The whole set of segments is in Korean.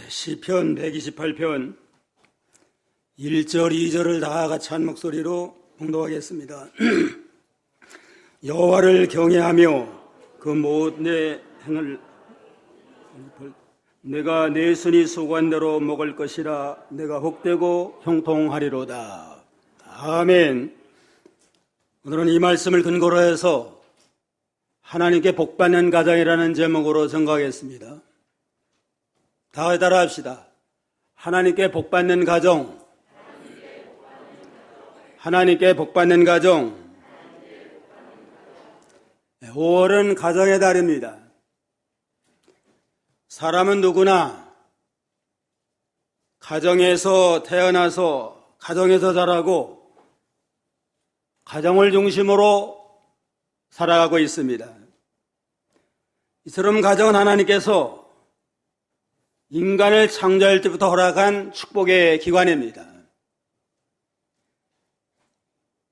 시편 128편 1절, 2절을 다 같이 한 목소리로 봉독하겠습니다. 여호와를 경외하며 그 모든 내 행을 내가 내 손이 수고한 대로 먹을 것이라. 내가 복되고 형통하리로다. 아멘. 오늘은 이 말씀을 근거로 해서 하나님께 복받는 가정이라는 제목으로 전가하겠습니다. 다 따라 합시다. 하나님께 복받는 가정. 하나님께 복받는 가정. 5월은 가정의 달입니다. 사람은 누구나 가정에서 태어나서 가정에서 자라고 가정을 중심으로 살아가고 있습니다. 이처럼 가정은 하나님께서 인간을 창조할 때부터 허락한 축복의 기관입니다.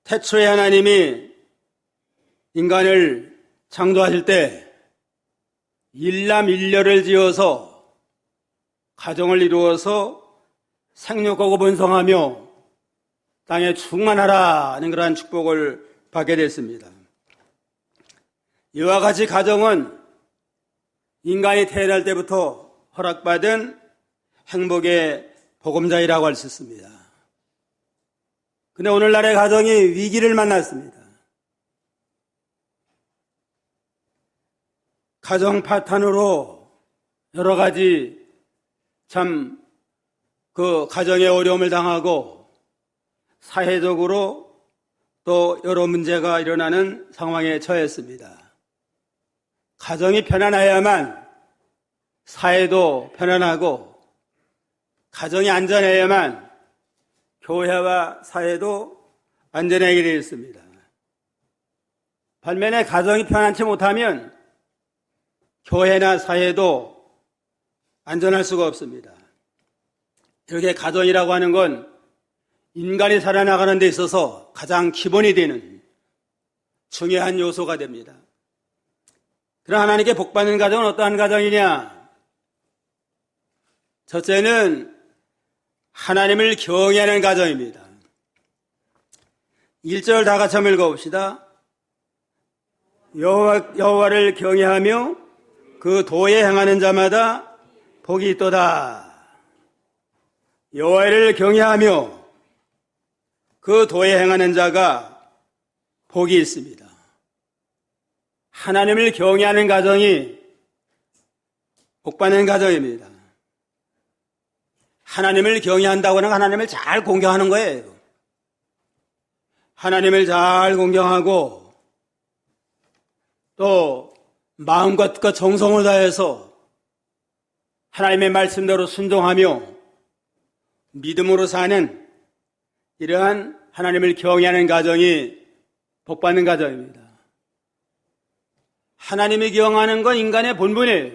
태초에 하나님이 인간을 창조하실 때 일남일녀를 지어서 가정을 이루어서 생육하고 번성하며 땅에 충만하라는 그러한 축복을 받게 됐습니다. 이와 같이 가정은 인간이 태어날 때부터 허락받은 행복의 보금자리라고 할 수 있습니다. 그런데 오늘날의 가정이 위기를 만났습니다. 가정 파탄으로 여러 가지 참 그 가정의 어려움을 당하고 사회적으로 또 여러 문제가 일어나는 상황에 처했습니다. 가정이 편안해야만 사회도 편안하고, 가정이 안전해야만 교회와 사회도 안전하게 되어 있습니다. 반면에 가정이 편안치 못하면 교회나 사회도 안전할 수가 없습니다. 이렇게 가정이라고 하는 건 인간이 살아나가는 데 있어서 가장 기본이 되는 중요한 요소가 됩니다. 그러나 하나님께 복받는 가정은 어떠한 가정이냐? 첫째는 하나님을 경외하는 가정입니다. 1절 다 같이 한번 읽어봅시다. 여호와를 경외하며 그 도에 행하는 자마다 복이 있도다. 여호와를 경외하며 그 도에 행하는 자가 복이 있습니다. 하나님을 경외하는 가정이 복받는 가정입니다. 하나님을 경외한다고 하는 건 하나님을 잘 공경하는 거예요. 하나님을 잘 공경하고 또 마음과 뜻과 정성을 다해서 하나님의 말씀대로 순종하며 믿음으로 사는 이러한 하나님을 경외하는 가정이 복받는 가정입니다. 하나님이 경외하는 건 인간의 본분이에요.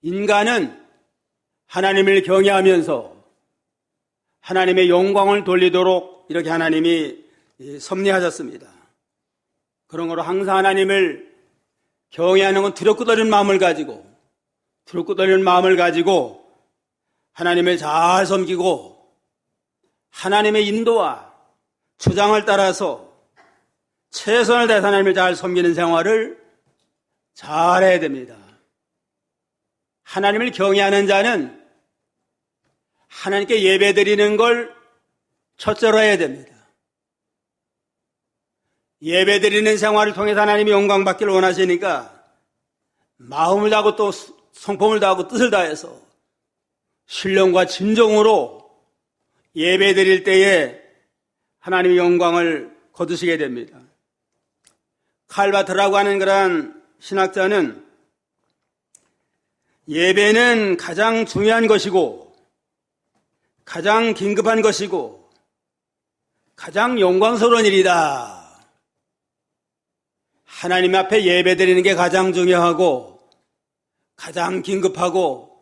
인간은 하나님을 경외하면서 하나님의 영광을 돌리도록 이렇게 하나님이 섭리하셨습니다. 그런 거로 항상 하나님을 경외하는 건 두렵고 떨리는 마음을 가지고 하나님을 잘 섬기고 하나님의 인도와 주장을 따라서 최선을 다해서 하나님을 잘 섬기는 생활을 잘 해야 됩니다. 하나님을 경외하는 자는 하나님께 예배드리는 걸 첫째로 해야 됩니다. 예배드리는 생활을 통해서 하나님이 영광받기를 원하시니까 마음을 다하고 또 성품을 다하고 뜻을 다해서 신령과 진정으로 예배드릴 때에 하나님의 영광을 거두시게 됩니다. 칼바트라고 하는 그러한 신학자는 예배는 가장 중요한 것이고 가장 긴급한 것이고 가장 영광스러운 일이다. 하나님 앞에 예배드리는 게 가장 중요하고 가장 긴급하고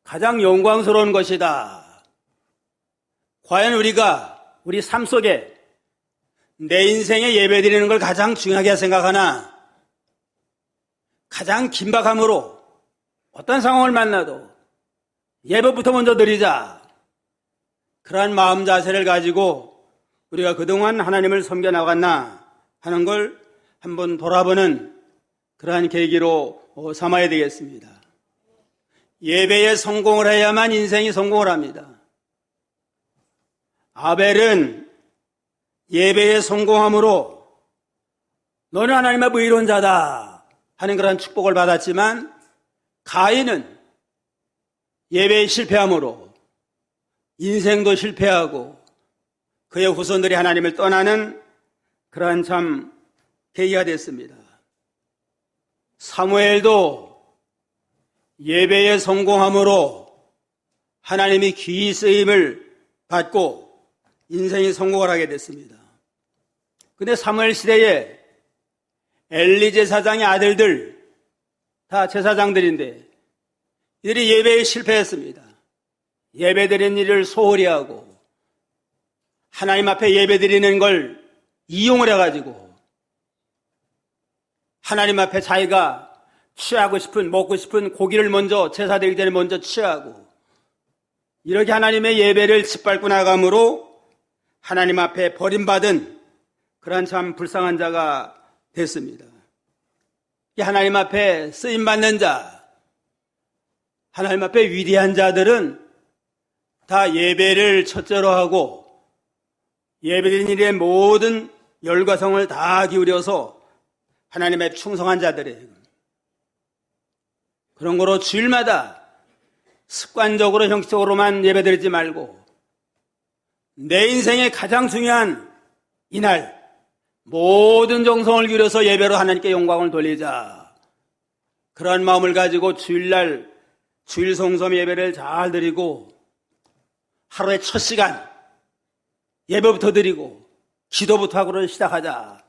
가장 영광스러운 것이다. 과연 우리가 우리 삶 속에 내 인생에 예배드리는 걸 가장 중요하게 생각하나 가장 긴박함으로 어떤 상황을 만나도 예배부터 먼저 드리자. 그러한 마음 자세를 가지고 우리가 그동안 하나님을 섬겨나갔나 하는 걸 한번 돌아보는 그러한 계기로 삼아야 되겠습니다. 예배에 성공을 해야만 인생이 성공을 합니다. 아벨은 예배에 성공함으로 너는 하나님 앞에 의로운 자다 하는 그런 축복을 받았지만, 가인은 예배에 실패함으로 인생도 실패하고 그의 후손들이 하나님을 떠나는 그러한 참 계기가 됐습니다. 사무엘도 예배에 성공함으로 하나님이 귀히 쓰임을 받고 인생이 성공을 하게 됐습니다. 그런데 사무엘 시대에 엘리 제사장의 아들들, 다 제사장들인데 이들이 예배에 실패했습니다. 예배드리는 일을 소홀히 하고 하나님 앞에 예배드리는 걸 이용을 해가지고 하나님 앞에 자기가 취하고 싶은, 먹고 싶은 고기를 먼저 제사드리기 전에 먼저 취하고, 이렇게 하나님의 예배를 짓밟고 나감으로 하나님 앞에 버림받은 그런 참 불쌍한 자가 됐습니다. 하나님 앞에 쓰임받는 자, 하나님 앞에 위대한 자들은 다 예배를 첫째로 하고 예배드리는 일에 모든 열과 성을 다 기울여서 하나님의 충성한 자들이에요. 그런 거로 주일마다 습관적으로 형식적으로만 예배드리지 말고 내 인생의 가장 중요한 이날 모든 정성을 기울여서 예배로 하나님께 영광을 돌리자. 그러한 마음을 가지고 주일날 주일 성som 예배를 잘 드리고 하루의 첫 시간 예배부터 드리고 기도부터 하고 시작하자.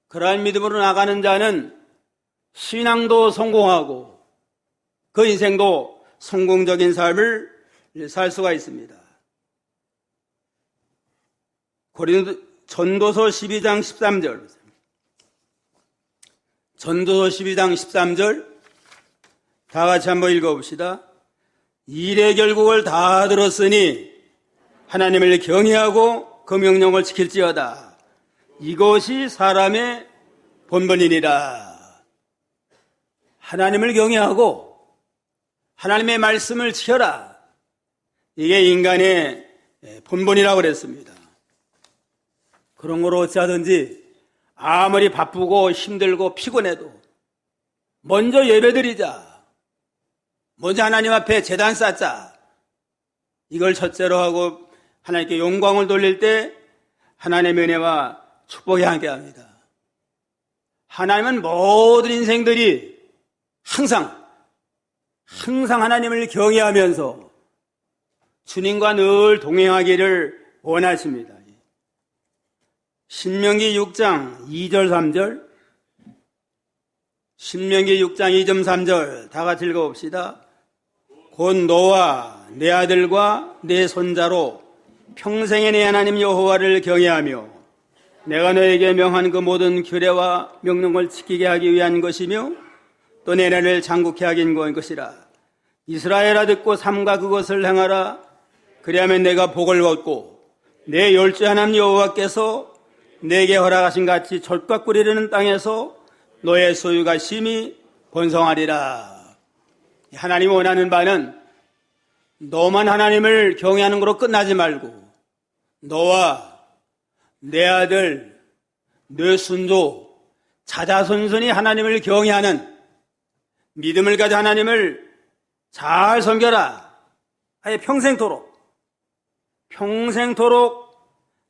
그러한 믿음으로 나가는 자는 신앙도 성공하고 그 인생도 성공적인 삶을 살 수가 있습니다. 전도서 12장 13절. 전도서 12장 13절 다 같이 한번 읽어봅시다. 일의 결국을 다 들었으니 하나님을 경외하고 그 명령을 지킬지어다. 이것이 사람의 본분이니라. 하나님을 경외하고 하나님의 말씀을 지켜라. 이게 인간의 본분이라고 그랬습니다. 그런 거로 어찌하든지 아무리 바쁘고 힘들고 피곤해도 먼저 예배드리자. 먼저 하나님 앞에 제단 쌓자. 이걸 첫째로 하고 하나님께 영광을 돌릴 때 하나님의 은혜와 축복이 함께합니다. 하나님은 모든 인생들이 항상 하나님을 경외하면서 주님과 늘 동행하기를 원하십니다. 신명기 6장 2절 3절, 신명기 6장 2절 3절 다 같이 읽어봅시다. 곧 너와 내 아들과 내 손자로 평생에 내 하나님 여호와를 경외하며 내가 너에게 명한 그 모든 규례와 명령을 지키게 하기 위한 것이며 또 내 나라를 장국케 하기 위한 것이라. 이스라엘아 듣고 삼가 그것을 행하라. 그리하면 내가 복을 얻고 내 열주 하나님 여호와께서 내게 허락하신 같이 젖과 꿀이 흐르는 땅에서 너의 소유가 심히 번성하리라. 하나님이 원하는 바는 너만 하나님을 경외하는 것으로 끝나지 말고 너와 내 아들, 내 순조, 자자손손이 하나님을 경외하는 믿음을 가져 하나님을 잘 섬겨라. 아예 평생토록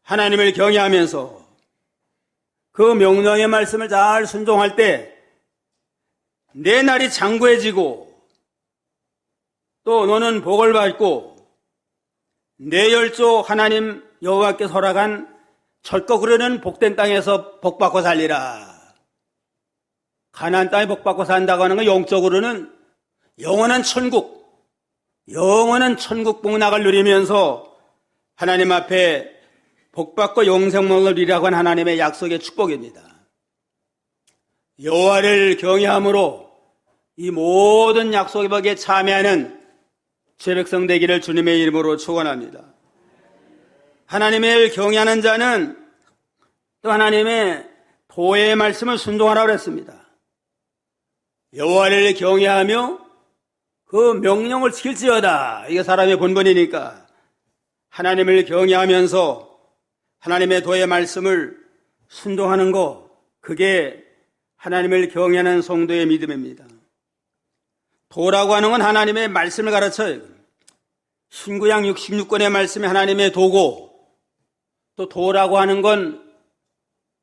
하나님을 경외하면서 그 명령의 말씀을 잘 순종할 때 내 날이 장구해지고 또 너는 복을 받고 내 열조 하나님 여호와께서 허락한 젖과 흐르는 복된 땅에서 복받고 살리라. 가나안 땅에 복받고 산다고 하는 건 영적으로는 영원한 천국 복락을 누리면서 하나님 앞에 복받고 영생목을 누리라고 한 하나님의 약속의 축복입니다. 여호와를 경외함으로 이 모든 약속의 복에 참여하는 죄백성 되기를 주님의 이름으로 축원합니다. 하나님을 경외하는 자는 또 하나님의 도의 말씀을 순종하라고 했습니다. 여호와를 경외하며 그 명령을 지킬지어다. 이게 사람의 본분이니까 하나님을 경외하면서 하나님의 도의 말씀을 순종하는 것, 그게 하나님을 경외하는 성도의 믿음입니다. 도라고 하는 건 하나님의 말씀을 가르쳐요. 신구약 66권의 말씀이 하나님의 도고, 또 도라고 하는 건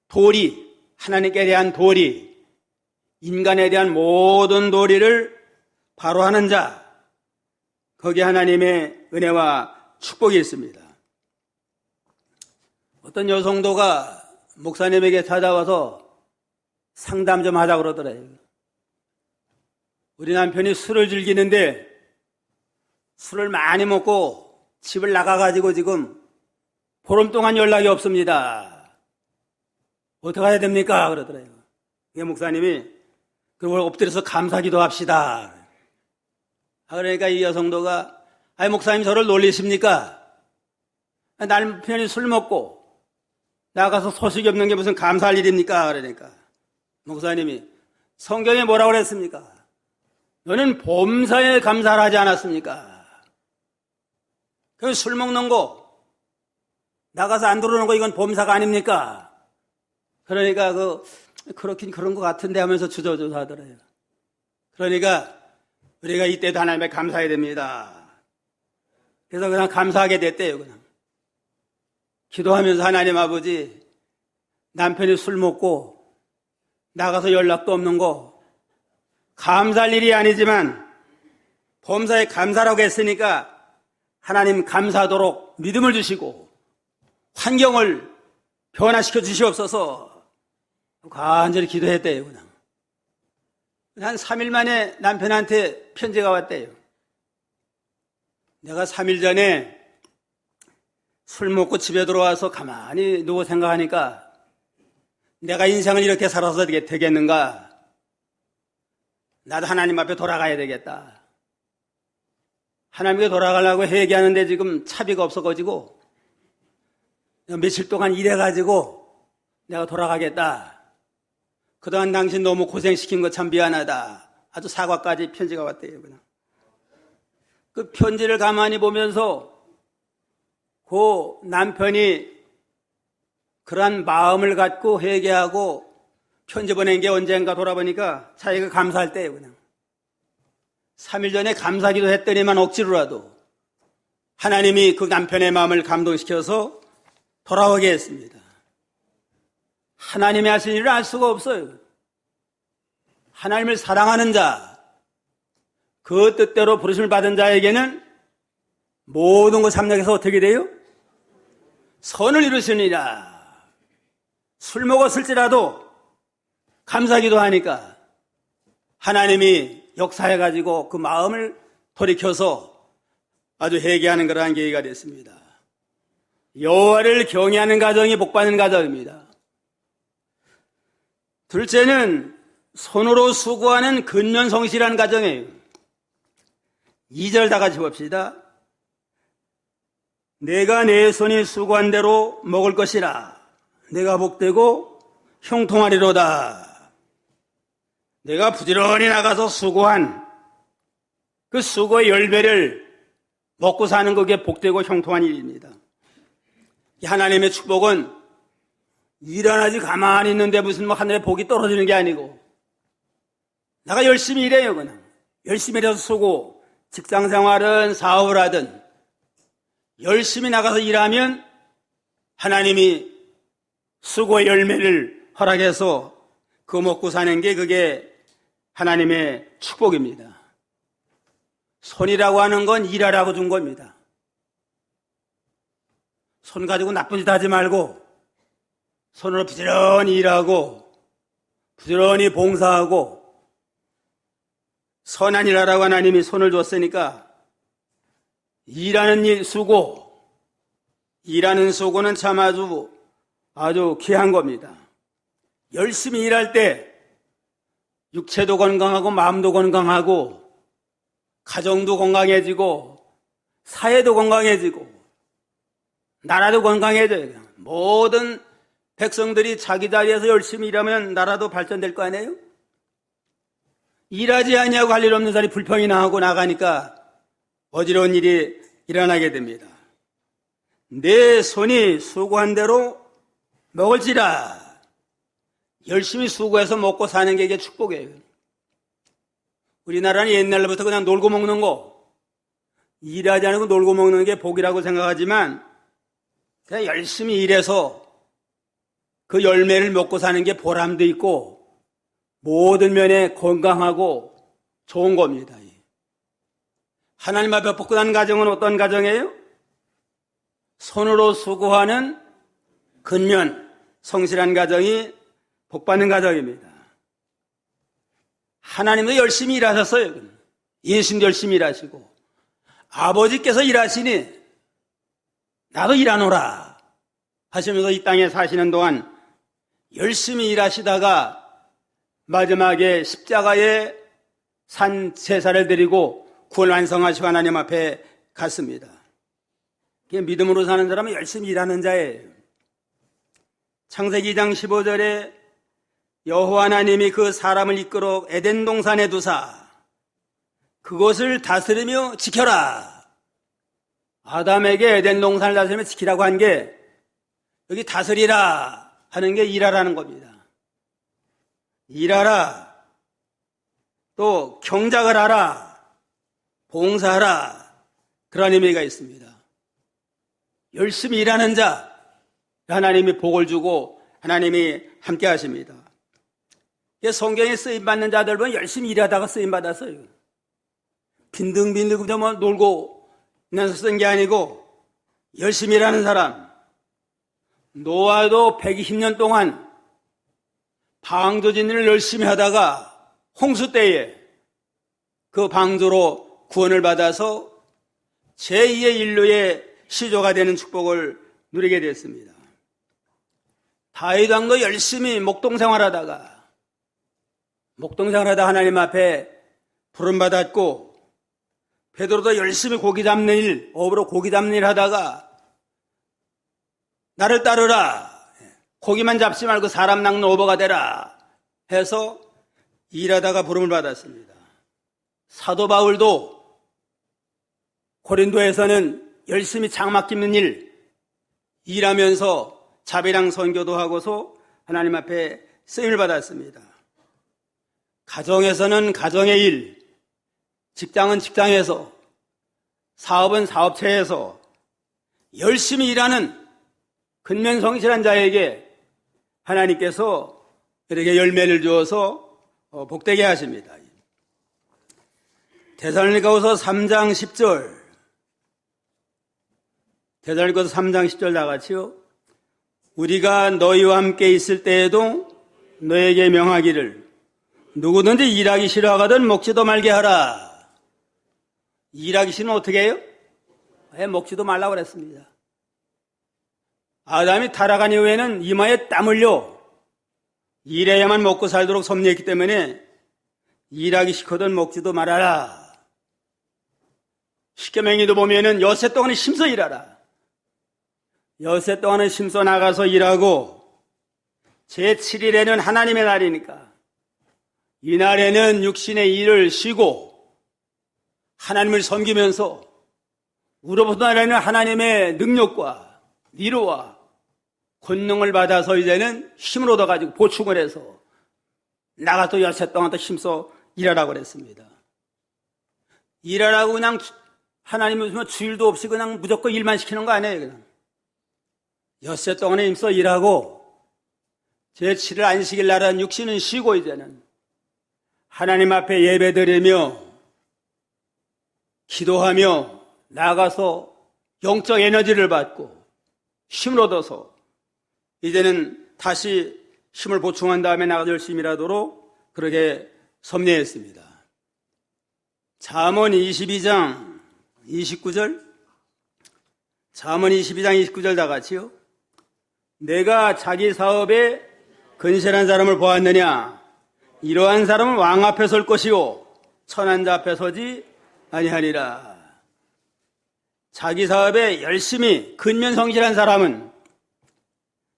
도리, 하나님께 대한 도리, 인간에 대한 모든 도리를 바로 하는 자, 거기에 하나님의 은혜와 축복이 있습니다. 어떤 여성도가 목사님에게 찾아와서 상담 좀 하자고 그러더래요. 우리 남편이 술을 즐기는데 술을 많이 먹고 집을 나가가지고 지금 보름 동안 연락이 없습니다. 어떻게 해야 됩니까? 그러더래요. 이 목사님이 그걸 엎드려서 감사기도 합시다. 그러니까 이 여성도가 아니 목사님 저를 놀리십니까? 남편이 술 먹고 나가서 소식이 없는 게 무슨 감사할 일입니까? 그러니까 목사님이 성경에 뭐라고 그랬습니까? 너는 범사에 감사를 하지 않았습니까? 그 술 먹는 거 나가서 안 들어오는 거 이건 범사가 아닙니까? 그러니까 그렇긴 그런 것 같은데 하면서 주저주저 하더래요. 그러니까 우리가 이때도 하나님께 감사해야 됩니다. 그래서 그냥 감사하게 됐대요. 그냥 기도하면서 하나님 아버지 남편이 술 먹고 나가서 연락도 없는 거 감사할 일이 아니지만 범사에 감사라고 했으니까 하나님 감사하도록 믿음을 주시고 환경을 변화시켜 주시옵소서 간절히 기도했대요. 그냥 한 3일 만에 남편한테 편지가 왔대요. 내가 3일 전에 술 먹고 집에 들어와서 가만히 누워 생각하니까 내가 인생을 이렇게 살아서 되겠는가? 나도 하나님 앞에 돌아가야 되겠다. 하나님께 돌아가려고 회개하는데 지금 차비가 없어가지고 며칠 동안 일해가지고 내가 돌아가겠다. 그동안 당신 너무 고생시킨 거 참 미안하다. 아주 사과까지 편지가 왔대요. 그냥. 그 편지를 가만히 보면서 그 남편이 그러한 마음을 갖고 회개하고 편지 보낸 게 언젠가 돌아보니까 자기가 감사할 때예요. 그냥 3일 전에 감사기도 했더니만 억지로라도 하나님이 그 남편의 마음을 감동시켜서 돌아오게 했습니다. 하나님이 하신 일을 알 수가 없어요. 하나님을 사랑하는 자, 그 뜻대로 부르심을 받은 자에게는 모든 것 삼락에서 어떻게 돼요? 선을 이루시니라. 술 먹었을지라도 감사기도 하니까 하나님이 역사해가지고 그 마음을 돌이켜서 아주 회개하는 그러한 계기가 됐습니다. 여호와를 경외하는 가정이 복받는 가정입니다. 둘째는 손으로 수고하는 근면성실한 가정이에요. 2절 다 같이 봅시다. 내가 내 손이 수고한 대로 먹을 것이라. 내가 복되고 형통하리로다. 내가 부지런히 나가서 수고한 그 수고의 열매를 먹고 사는 그게 복되고 형통한 일입니다. 하나님의 축복은 일 안 하지 가만히 있는데 무슨 하늘에 복이 떨어지는 게 아니고 내가 열심히 일해요. 그냥 열심히 일해서 쓰고 직장생활은 사업을 하든 열심히 나가서 일하면 하나님이 수고의 열매를 허락해서 그거 먹고 사는 게 그게 하나님의 축복입니다. 손이라고 하는 건 일하라고 준 겁니다. 손 가지고 나쁜 짓 하지 말고 손으로 부지런히 일하고 부지런히 봉사하고 선한 일하라고 하나님이 손을 줬으니까 일하는 일 수고, 일하는 수고는 참 아주 귀한 겁니다. 열심히 일할 때 육체도 건강하고 마음도 건강하고 가정도 건강해지고 사회도 건강해지고 나라도 건강해져요. 모든 백성들이 자기 자리에서 열심히 일하면 나라도 발전될 거 아니에요? 일하지 아니하고 할 일 없는 사람이 불평이나 하고 나가니까 어지러운 일이 일어나게 됩니다. 내 손이 수고한 대로 먹을지라. 열심히 수고해서 먹고 사는 게 이게 축복이에요. 우리나라는 옛날부터 그냥 놀고 먹는 거, 일하지 않고 놀고 먹는 게 복이라고 생각하지만 그냥 열심히 일해서 그 열매를 먹고 사는 게 보람도 있고 모든 면에 건강하고 좋은 겁니다. 하나님 앞에 복된 가정은 어떤 가정이에요? 손으로 수고하는 근면, 성실한 가정이 복받는 가정입니다. 하나님도 열심히 일하셨어요. 예수님도 열심히 일하시고 아버지께서 일하시니 나도 일하노라 하시면서 이 땅에 사시는 동안 열심히 일하시다가 마지막에 십자가에 산 제사를 드리고 구원 완성하시고 하나님 앞에 갔습니다. 믿음으로 사는 사람은 열심히 일하는 자예요. 창세기 2장 15절에 여호와 하나님이 그 사람을 이끌어 에덴 동산에 두사 그것을 다스리며 지켜라. 아담에게 에덴 동산을 다스리며 지키라고 한 게 여기 다스리라 하는 게 일하라는 겁니다. 일하라. 또 경작을 하라. 봉사하라. 그런 의미가 있습니다. 열심히 일하는 자 하나님이 복을 주고 하나님이 함께 하십니다. 성경에 쓰임받는 자들 보면 열심히 일하다가 쓰임받았어요. 빈둥빈둥 뭐 놀고 나서 쓴 게 아니고 열심히 일하는 사람. 노아도 120년 동안 방조진 일을 열심히 하다가 홍수 때에 그 방조로 구원을 받아서 제2의 인류의 시조가 되는 축복을 누리게 됐습니다. 다윗 왕도 열심히 목동생활하다가 하나님 앞에 부름받았고 베드로도 열심히 고기 잡는 일, 업으로 고기 잡는 일 하다가 나를 따르라. 고기만 잡지 말고 사람 낚는 어버가 되라 해서 일하다가 부름을 받았습니다. 사도 바울도 고린도에서는 열심히 장막 깁는 일 일하면서 자비랑 선교도 하고서 하나님 앞에 쓰임을 받았습니다. 가정에서는 가정의 일, 직장은 직장에서, 사업은 사업체에서 열심히 일하는 근면 성실한 자에게 하나님께서 이렇게 열매를 주어서 복되게 하십니다. 데살로니가후서 3장 10절 데살로니가후서 3장 10절 다같이요. 우리가 너희와 함께 있을 때에도 너에게 명하기를 누구든지 일하기 싫어하거든 먹지도 말게 하라. 일하기 싫으면 어떻게 해요? 먹지도 말라고 그랬습니다. 아담이 타락한 이후에는 이마에 땀 흘려 일해야만 먹고 살도록 섭리했기 때문에 일하기 싫거든 먹지도 말아라. 십계명에도 보면은 엿새 동안은 힘써 일하라. 엿새 동안은 힘써 나가서 일하고 제7일에는 하나님의 날이니까 이날에는 육신의 일을 쉬고 하나님을 섬기면서 우로부터 나라는 하나님의 능력과 위로와 권능을 받아서 이제는 힘을 얻어가지고 보충을 해서 나가서 엿새 동안 더 힘써 일하라고 그랬습니다. 일하라고 그냥 하나님이 무슨 주일도 없이 그냥 무조건 일만 시키는 거 아니에요. 그냥 엿새 동안에 힘써 일하고 제7일 안식일 날은 육신은 쉬고 이제는 하나님 앞에 예배드리며 기도하며 나가서 영적 에너지를 받고 힘을 얻어서 이제는 다시 힘을 보충한 다음에 나가서 열심히 일하도록 그렇게 섭리했습니다. 잠언 22장 29절 잠언 22장 29절 다같이요. 내가 자기 사업에 근실한 사람을 보았느냐. 이러한 사람은 왕 앞에 설 것이요 천한 자 앞에 서지 아니하리라. 자기 사업에 열심히 근면성실한 사람은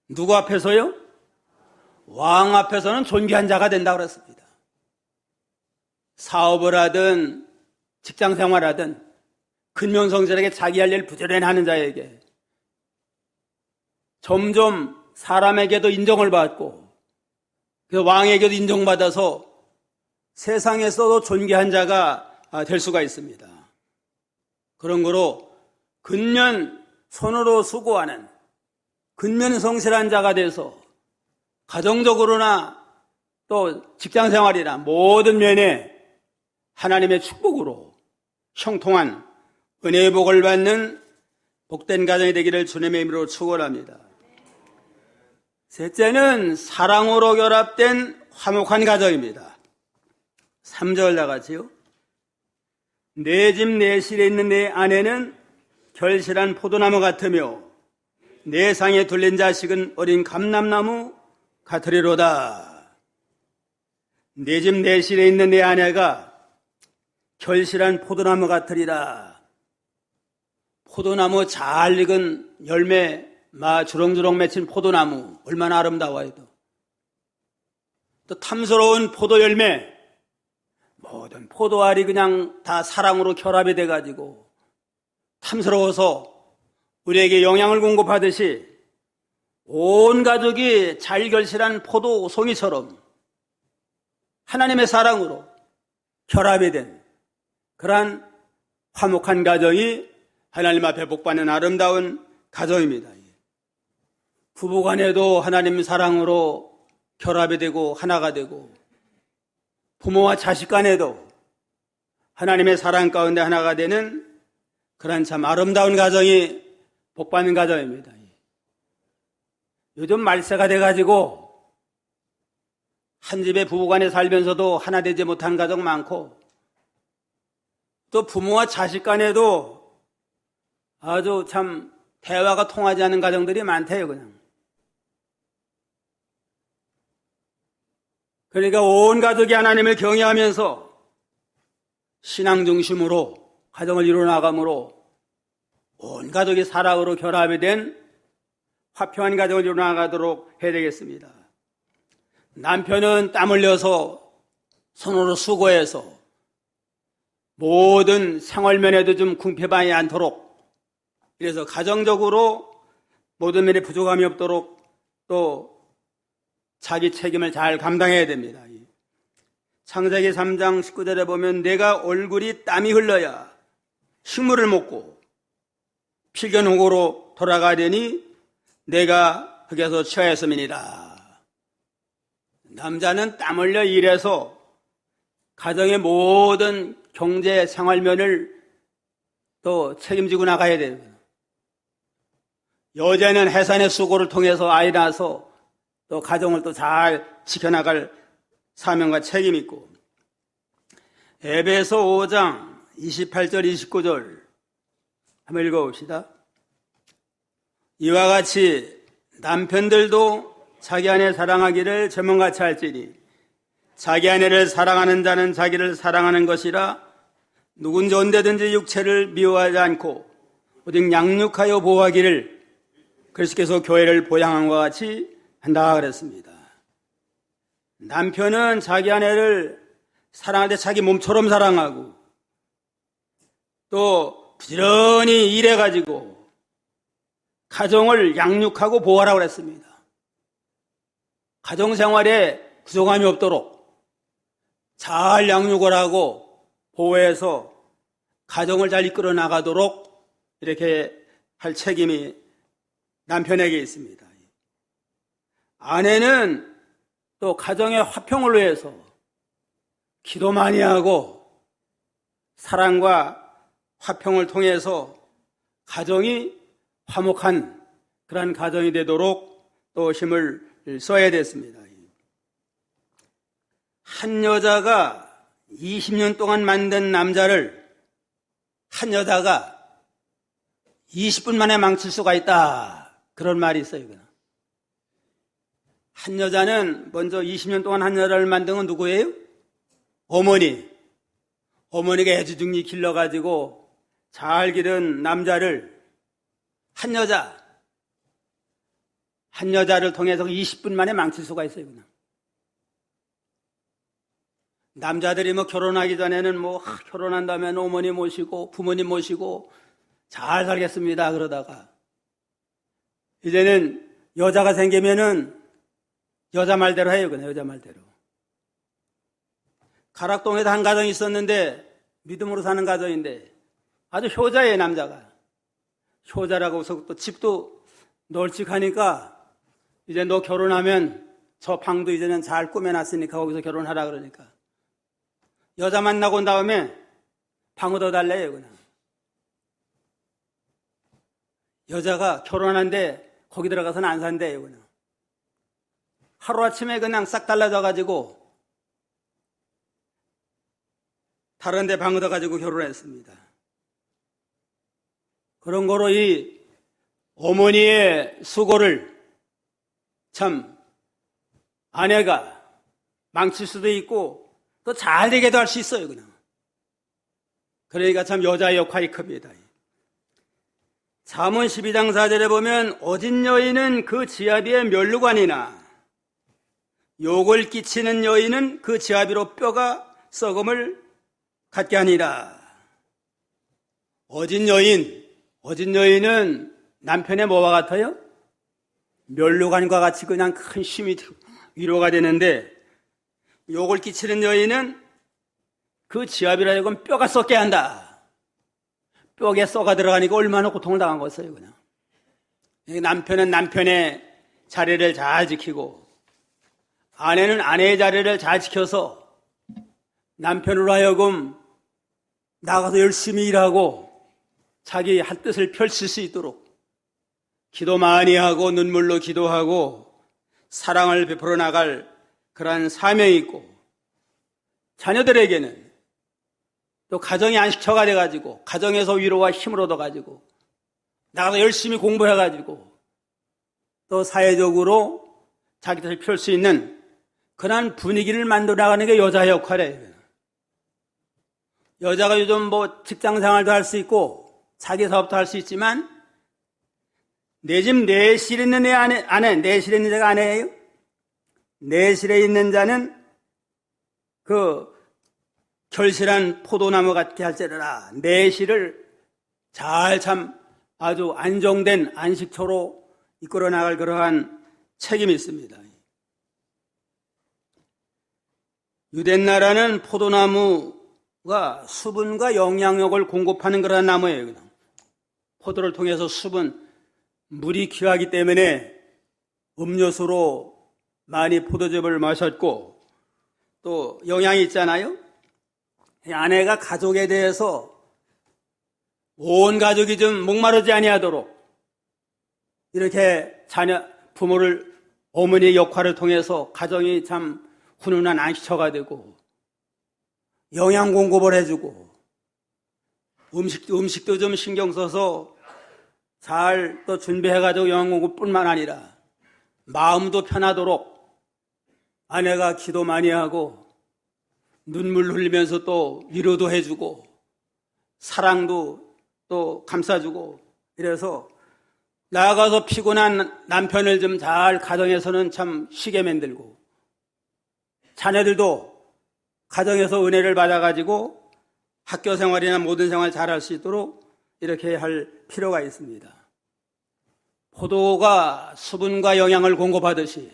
누구 앞에서요? 왕 앞에서는 존귀한 자가 된다고 그랬습니다. 사업을 하든 직장생활하든 근면성실하게 자기 할 일 부지런히 하는 자에게 점점 사람에게도 인정을 받고 그 왕에게도 인정받아서 세상에서도 존귀한 자가 될 수가 있습니다. 그런 거로 근면 손으로 수고하는 근면 성실한 자가 돼서 가정적으로나 또 직장생활이나 모든 면에 하나님의 축복으로 형통한 은혜의 복을 받는 복된 가정이 되기를 주님의 이름으로 축원합니다. 셋째는 사랑으로 결합된 화목한 가정입니다. 3절 나가지요. 내 집 내 실에 있는 내 아내는 결실한 포도나무 같으며 내 상에 둘린 자식은 어린 감람나무 같으리로다. 내 집 내 실에 있는 내 아내가 결실한 포도나무 같으리라. 포도나무 잘 익은 열매 주렁주렁 맺힌 포도나무 얼마나 아름다워요. 또 탐스러운 포도 열매, 모든 포도알이 그냥 다 사랑으로 결합이 돼가지고 탐스러워서 우리에게 영양을 공급하듯이 온 가족이 잘 결실한 포도송이처럼 하나님의 사랑으로 결합이 된 그러한 화목한 가정이 하나님 앞에 복받는 아름다운 가정입니다. 부부간에도 하나님 사랑으로 결합이 되고 하나가 되고 부모와 자식 간에도 하나님의 사랑 가운데 하나가 되는 그런 참 아름다운 가정이 복받는 가정입니다. 요즘 말세가 돼가지고 한 집에 부부간에 살면서도 하나 되지 못한 가정 많고 또 부모와 자식 간에도 아주 참 대화가 통하지 않는 가정들이 많대요, 그냥. 그러니까 온 가족이 하나님을 경외하면서 신앙 중심으로 가정을 이루어나가므로 온 가족이 사랑으로 결합이 된 화평한 가정을 이루어나가도록 해야 되겠습니다. 남편은 땀 흘려서 손으로 수고해서 모든 생활면에도 좀 궁핍하지 않도록 그래서 가정적으로 모든 면에 부족함이 없도록 또 자기 책임을 잘 감당해야 됩니다. 창세기 3장 19절에 보면 내가 얼굴이 땀이 흘러야 식물을 먹고 필견호고로 돌아가려니 내가 흙에서 취하였음이니라. 남자는 땀 흘려 일해서 가정의 모든 경제 생활면을 또 책임지고 나가야 됩니다. 여자는 해산의 수고를 통해서 아이 낳아서 또 가정을 또 잘 지켜나갈 사명과 책임이 있고 에베소 5장 28절 29절 한번 읽어봅시다. 이와 같이 남편들도 자기 아내 사랑하기를 제mon같이 할지니 자기 아내를 사랑하는 자는 자기를 사랑하는 것이라 누군지 언제든지 육체를 미워하지 않고 오직 양육하여 보호하기를 그리스도께서 교회를 보양한 것 같이 한다 그랬습니다. 남편은 자기 아내를 사랑할 때 자기 몸처럼 사랑하고 또 부지런히 일해가지고 가정을 양육하고 보호하라고 그랬습니다. 가정생활에 부족함이 없도록 잘 양육을 하고 보호해서 가정을 잘 이끌어 나가도록 이렇게 할 책임이 남편에게 있습니다. 아내는 또 가정의 화평을 위해서 기도 많이 하고 사랑과 화평을 통해서 가정이 화목한 그런 가정이 되도록 또 힘을 써야 됐습니다. 한 여자가 20년 동안 만든 남자를 한 여자가 20분 만에 망칠 수가 있다. 그런 말이 있어요. 한 여자는 먼저 20년 동안 한 여자를 만든 건 누구예요? 어머니. 어머니가 애지중지 길러가지고 잘 기른 남자를 한 여자를 통해서 20분 만에 망칠 수가 있어요. 그냥. 남자들이 뭐 결혼하기 전에는 결혼한 다음에 어머니 모시고 부모님 모시고 잘 살겠습니다 그러다가 이제는 여자가 생기면은 여자 말대로 해요. 그냥 여자 말대로. 가락동에도 한 가정이 있었는데 믿음으로 사는 가정인데 아주 효자예요. 남자가 효자라고 해서 또 집도 널찍하니까 이제 너 결혼하면 저 방도 이제는 잘 꾸며놨으니까 거기서 결혼하라 그러니까 여자 만나고 온 다음에 방 얻어달래요. 그냥 여자가 결혼하는데 거기 들어가서는 안 산대요. 그냥 하루아침에 그냥 싹 달라져가지고 다른 데 방 얻어가지고 결혼했습니다. 그런 거로 이 어머니의 수고를 참 아내가 망칠 수도 있고 또 잘 되게도 할 수 있어요. 그냥. 그러니까 참 여자의 역할이 큽니다. 잠언 12장 4절에 보면 어진 여인은 그 지아비의 멸류관이나 욕을 끼치는 여인은 그 지아비로 뼈가 썩음을 갖게 하니라. 어진 여인은 남편의 뭐와 같아요? 멸류관과 같이 그냥 큰 힘이 위로가 되는데 욕을 끼치는 여인은 그 지아비로 하여금 뼈가 썩게 한다. 뼈에 썩어 들어가니까 얼마나 고통을 당한 거였어요. 그냥. 남편은 남편의 자리를 잘 지키고 아내는 아내의 자리를 잘 지켜서 남편으로 하여금 나가서 열심히 일하고 자기 할 뜻을 펼칠 수 있도록 기도 많이 하고 눈물로 기도하고 사랑을 베풀어 나갈 그러한 사명이 있고 자녀들에게는 또 가정이 안식처가 돼가지고 가정에서 위로와 힘을 얻어가지고 나가서 열심히 공부해가지고 또 사회적으로 자기 뜻을 펼 수 있는 그런 분위기를 만들어 나가는 게 여자의 역할이에요. 여자가 요즘 직장 생활도 할 수 있고 자기 사업도 할 수 있지만 내 집 내실에 있는 내 아내, 내실에 있는 자가 아내예요. 내실에 있는 자는 그 결실한 포도나무 같게 할지라라. 내실을 잘 참 아주 안정된 안식처로 이끌어 나갈 그러한 책임이 있습니다. 유댄 나라는 포도나무가 수분과 영양력을 공급하는 그런 나무예요. 그냥. 포도를 통해서 물이 귀하기 때문에 음료수로 많이 포도즙을 마셨고 또 영양이 있잖아요. 아내가 가족에 대해서 온 가족이 좀 목마르지 아니하도록 이렇게 어머니의 역할을 통해서 가정이 참 훈훈한 안식처가 되고 영양 공급을 해주고 음식도 좀 신경 써서 잘 또 준비해가지고 영양 공급뿐만 아니라 마음도 편하도록 아내가 기도 많이 하고 눈물 흘리면서 또 위로도 해주고 사랑도 또 감싸주고 이래서 나아가서 피곤한 남편을 좀 잘 가정에서는 참 쉬게 만들고 자녀들도 가정에서 은혜를 받아가지고 학교 생활이나 모든 생활 잘할 수 있도록 이렇게 할 필요가 있습니다. 포도가 수분과 영양을 공급하듯이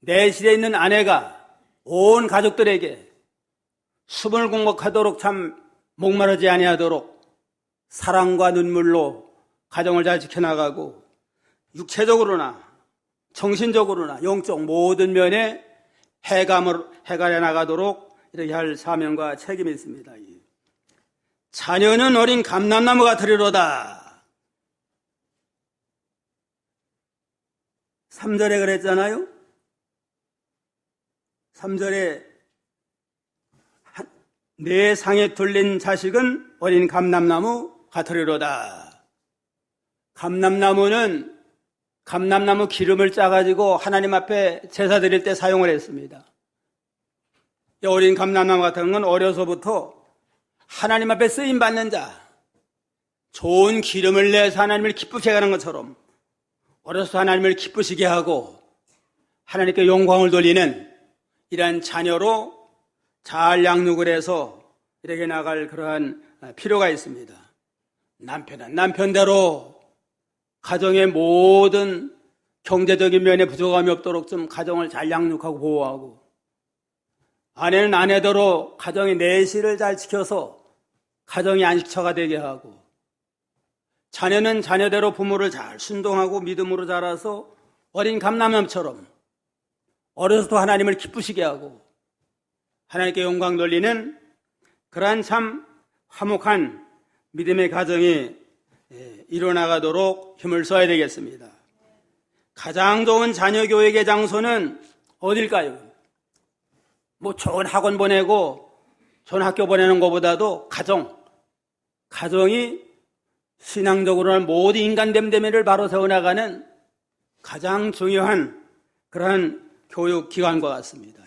내실에 있는 아내가 온 가족들에게 수분을 공급하도록 참 목마르지 아니하도록 사랑과 눈물로 가정을 잘 지켜나가고 육체적으로나 정신적으로나 영적 모든 면에 해갈해 나가도록 이렇게 할 사명과 책임이 있습니다. 자녀는 어린 감람나무가 되리로다. 3절에 그랬잖아요. 3절에 내 상에 둘린 자식은 어린 감람나무 같으리로다. 감람나무 기름을 짜가지고 하나님 앞에 제사 드릴 때 사용을 했습니다. 어린 감람나무 같은 건 어려서부터 하나님 앞에 쓰임받는 자, 좋은 기름을 내서 하나님을 기쁘게 하는 것처럼 어려서 하나님을 기쁘시게 하고 하나님께 영광을 돌리는 이러한 자녀로 잘 양육을 해서 이렇게 나갈 그러한 필요가 있습니다. 남편은 남편대로 가정의 모든 경제적인 면에 부족함이 없도록 좀 가정을 잘 양육하고 보호하고, 아내는 아내대로 가정의 내실을 잘 지켜서 가정이 안식처가 되게 하고, 자녀는 자녀대로 부모를 잘 순종하고 믿음으로 자라서 어린 감람나무처럼 어려서도 하나님을 기쁘시게 하고 하나님께 영광 돌리는 그러한 참 화목한 믿음의 가정이 이뤄나가도록 힘을 써야 되겠습니다. 가장 좋은 자녀 교육의 장소는 어딜까요? 뭐 좋은 학원 보내고 좋은 학교 보내는 것보다도 가정이 신앙적으로는 모든 인간 됨됨이를 바로 세워나가는 가장 중요한 그러한 교육 기관과 같습니다.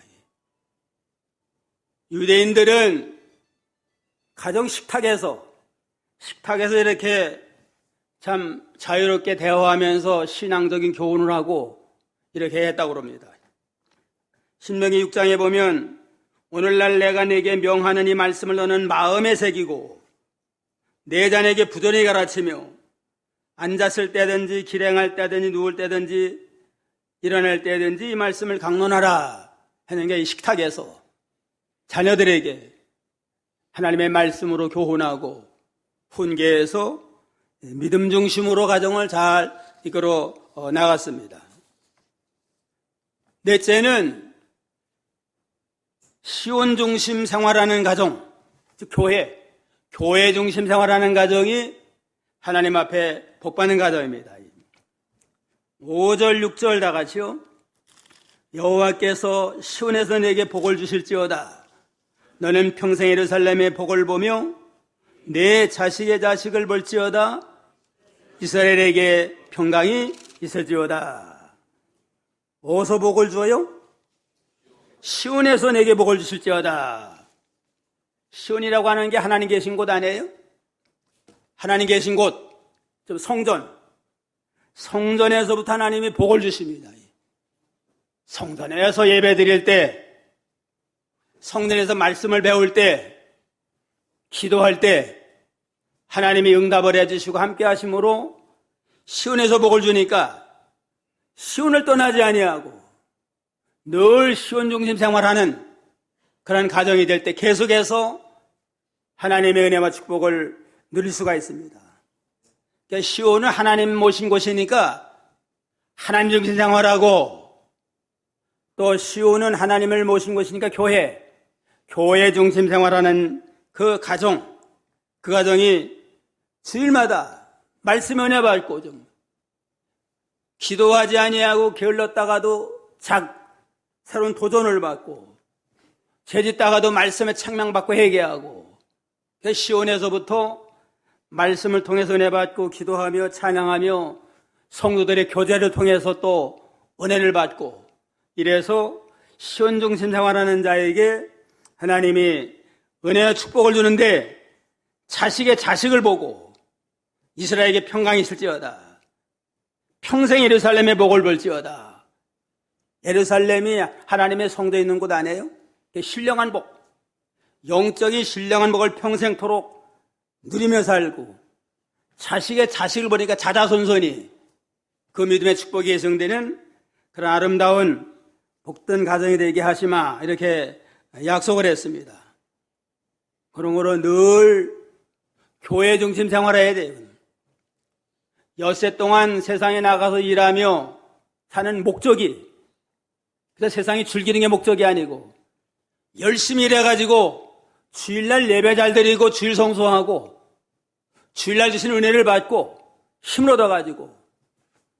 유대인들은 가정 식탁에서 이렇게 참 자유롭게 대화하면서 신앙적인 교훈을 하고 이렇게 했다고 합니다. 신명기 6장에 보면 오늘날 내가 네게 명하는 이 말씀을 너는 마음에 새기고 내 자녀에게 부전히 가르치며 앉았을 때든지 길행할 때든지 누울 때든지 일어날 때든지 이 말씀을 강론하라 하는 게 이 식탁에서 자녀들에게 하나님의 말씀으로 교훈하고 훈계해서 믿음 중심으로 가정을 잘 이끌어 나갔습니다. 넷째는 시온 중심 생활하는 가정, 즉 교회 중심 생활하는 가정이 하나님 앞에 복받는 가정입니다. 5절 6절 다 같이요. 여호와께서 시온에서 내게 복을 주실지어다. 너는 평생 예루살렘의 복을 보며 내 자식의 자식을 볼지어다. 이스라엘에게 평강이 있을지어다. 어디서 복을 주어요? 시온에서 내게 복을 주실지어다. 시온이라고 하는 게 하나님 계신 곳 아니에요? 하나님 계신 곳, 좀 성전에서부터 하나님이 복을 주십니다. 성전에서 예배 드릴 때, 성전에서 말씀을 배울 때, 기도할 때 하나님이 응답을 해주시고 함께 하심으로 시온에서 복을 주니까 시온을 떠나지 아니하고 늘 시온 중심 생활하는 그런 가정이 될 때 계속해서 하나님의 은혜와 축복을 누릴 수가 있습니다. 그러니까 시온은 하나님 모신 곳이니까 하나님 중심 생활하고, 또 시온은 하나님을 모신 곳이니까 교회 중심 생활하는 그 가정이 주일마다 말씀의 은혜 받고 좀 기도하지 아니하고 게을렀다가도 새로운 도전을 받고 죄짓다가도 말씀에 책망받고 회개하고, 시온에서부터 말씀을 통해서 은혜 받고 기도하며 찬양하며 성도들의 교제를 통해서 또 은혜를 받고, 이래서 시온 중심 생활하는 자에게 하나님이 은혜와 축복을 주는데 자식의 자식을 보고 이스라엘에게 평강이 있을지어다. 평생 예루살렘의 복을 볼지어다. 예루살렘이 하나님의 성도에 있는 곳 아니에요? 신령한 복, 영적인 신령한 복을 평생토록 누리며 살고, 자식의 자식을 보니까 자자손손이 그 믿음의 축복이 예정되는 그런 아름다운 복된 가정이 되게 하시마, 이렇게 약속을 했습니다. 그러므로 늘 교회 중심 생활해야 돼요. 엿새 동안 세상에 나가서 일하며 사는 목적이, 그래서 세상이 즐기는 게 목적이 아니고 열심히 일해가지고 주일날 예배 잘 드리고 주일 성수하고 주일날 주신 은혜를 받고 힘을 얻어가지고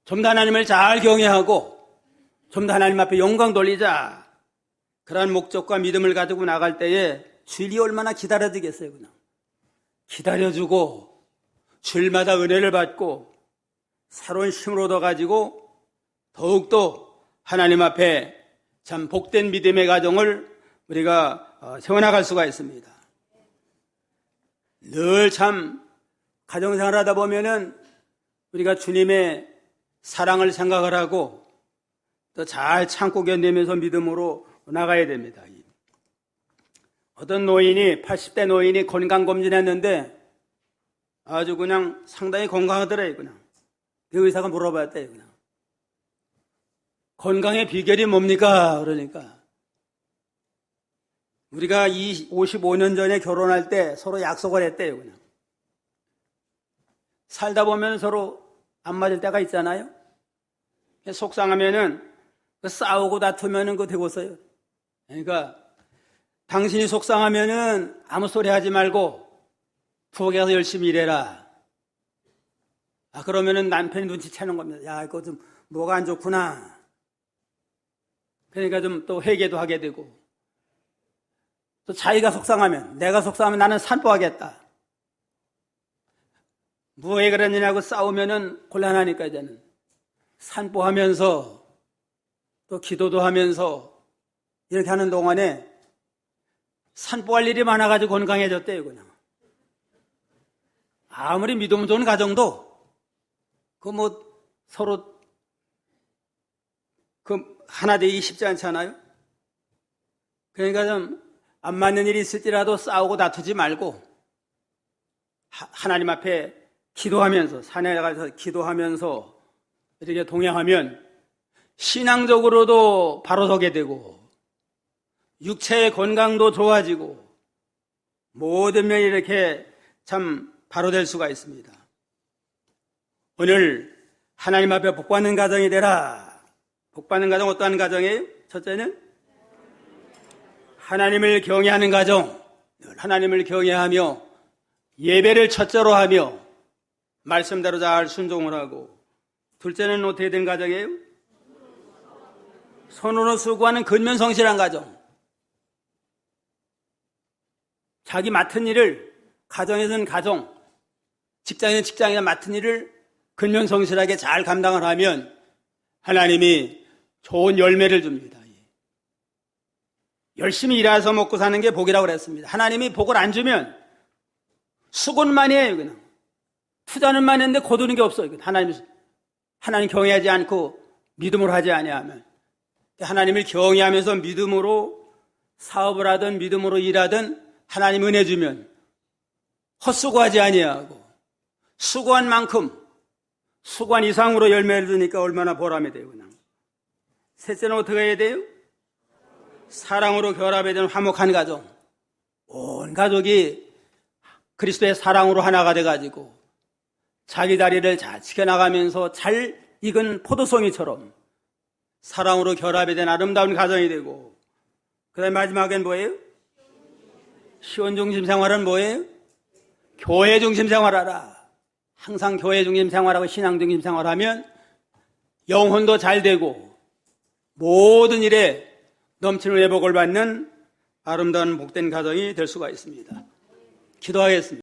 좀 더 하나님을 잘 경외하고 좀 더 하나님 앞에 영광 돌리자, 그러한 목적과 믿음을 가지고 나갈 때에 주일이 얼마나 기다려주겠어요. 그냥 기다려주고 주일마다 은혜를 받고 새로운 힘을 얻어가지고 더욱더 하나님 앞에 참 복된 믿음의 가정을 우리가 세워나갈 수가 있습니다. 8절 9절 다 같이요. 여호와께서 시온에서 내게 복을 주실지어다. 너는 평생 예루살렘의 복을 보며 내 자식의 자식을 볼지어다. 이스라엘에게 평강이 있을지어다. 늘 참 가정생활 하다 보면은 우리가 주님의 사랑을 생각을 하고 또 잘 참고 견디면서 믿음으로 나가야 됩니다. 어떤 노인이 80대 노인이 건강검진했는데 아주 그냥 상당히 건강하더래요. 그냥 그 의사가 물어봤대요. 그냥 건강의 비결이 뭡니까? 그러니까 우리가 55년 전에 결혼할 때 서로 약속을 했대요. 그냥 살다 보면 서로 안 맞을 때가 있잖아요. 속상하면은 싸우고 다투면은 그거 되고서요. 그러니까 당신이 속상하면은 아무 소리 하지 말고 부엌에 가서 열심히 일해라. 그러면은 남편이 눈치채는 겁니다. 야, 이거 좀 뭐가 안 좋구나. 그러니까 좀 또 회개도 하게 되고, 또 자기가 속상하면, 내가 속상하면 나는 산보하겠다. 왜 그러느냐고 싸우면은 곤란하니까 이제는 산보하면서 또 기도도 하면서 이렇게 하는 동안에 산보할 일이 많아가지고 건강해졌대요. 그냥 아무리 믿음 좋은 가정도 서로 하나 되기 쉽지 않잖아요. 그러니까 좀 안 맞는 일이 있을지라도 싸우고 다투지 말고 하나님 앞에 기도하면서, 산에 가서 기도하면서 이렇게 동행하면 신앙적으로도 바로 서게 되고 육체의 건강도 좋아지고 모든 면이 이렇게 참 바로 될 수가 있습니다. 오늘 하나님 앞에 복받는 가정이 되라. 복받는 가정 어떠한 가정이에요? 첫째는 하나님을 경외하는 가정, 하나님을 경외하며 예배를 첫째로 하며 말씀대로 잘 순종을 하고, 둘째는 어떻게 된 가정이에요? 손으로 수고하는 근면성실한 가정. 자기 맡은 일을, 가정에서는 가정, 직장에서는 직장에서 맡은 일을 근면성실하게 잘 감당을 하면 하나님이 좋은 열매를 줍니다. 열심히 일해서 먹고 사는 게 복이라고 그랬습니다. 하나님이 복을 안 주면 수고는 많이 해요. 그냥 투자는 많이 했는데 거두는 게 없어요. 하나님 경외하지 않고 믿음으로 하지 아니하면, 하나님을 경외하면서 믿음으로 사업을 하든 믿음으로 일하든 하나님 은혜 주면 헛수고하지 아니하고 수고한 만큼 수고한 이상으로 열매를 주니까 얼마나 보람이 돼요. 그냥 셋째는 어떻게 해야 돼요? 사랑으로 결합이 된 화목한 가정. 온 가족이 그리스도의 사랑으로 하나가 돼가지고 자기 자리를 잘 지켜나가면서 잘 익은 포도송이처럼 사랑으로 결합이 된 아름다운 가정이 되고, 그 다음에 마지막엔 뭐예요? 시온 중심 생활은 뭐예요? 교회 중심 생활하라. 항상 교회 중심 생활하고 신앙 중심 생활하면 영혼도 잘 되고 모든 일에 넘치는 회복을 받는 아름다운 복된 가정이 될 수가 있습니다. 기도하겠습니다.